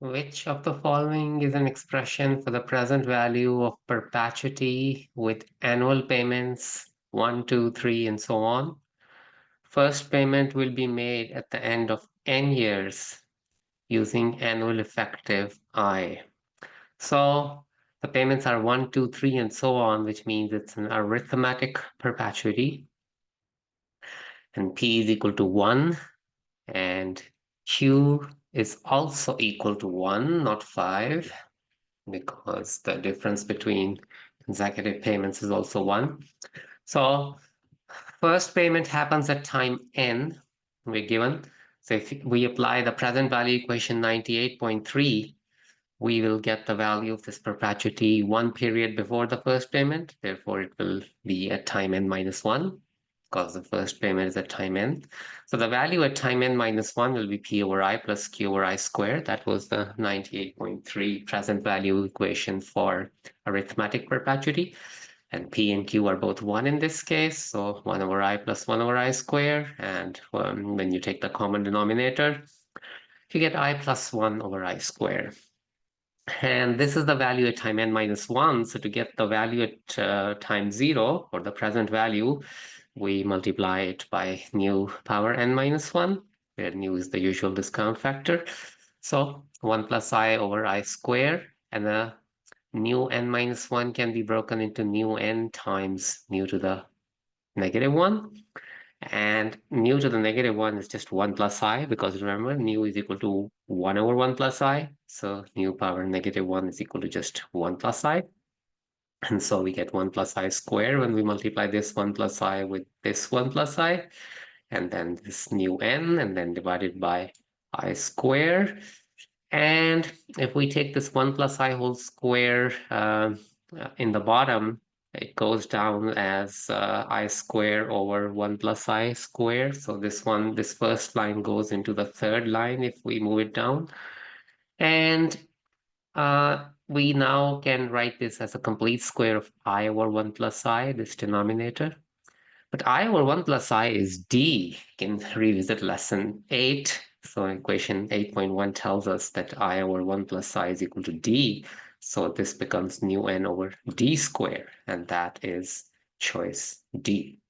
Which of the following is an expression for the present value of perpetuity with annual payments 1, 2, 3, and so on? First payment will be made at the end of n years using annual effective I. So the payments are 1, 2, 3, and so on, which means it's an arithmetic perpetuity. And P is equal to 1, and Q is also equal to 1, not 5, because the difference between consecutive payments is also 1. So first payment happens at time n, we're given. So if we apply the present value equation 98.3, we will get the value of this perpetuity 1 period before the first payment. Therefore, it will be at time n minus 1, because the first payment is at time n. So the value at time n minus 1 will be p over I plus q over I squared. That was the 98.3 present value equation for arithmetic perpetuity. And p and q are both 1 in this case, so 1 over I plus 1 over I squared. And when you take the common denominator, you get I plus 1 over I squared. And this is the value at time n minus 1. So to get the value at time 0, or the present value, we multiply it by nu power n minus 1, where nu is the usual discount factor. So 1 plus I over I squared, and the nu n minus 1 can be broken into nu n times nu to the negative 1. And nu to the negative 1 is just 1 plus I, because remember, nu is equal to 1 over 1 plus I. So nu power negative 1 is equal to just 1 plus I. And so we get 1 plus I squared when we multiply this 1 plus I with this 1 plus I. And then this nu n, and then divided by I squared. And if we take this 1 plus I whole square in the bottom, it goes down as I square over 1 plus I square. So this first line goes into the third line if we move it down. And we now can write this as a complete square of I over 1 plus I, this denominator. But I over 1 plus I is D. You can revisit lesson 8. So equation 8.1 tells us that I over 1 plus I is equal to D. So this becomes nu n over D squared, and that is choice D.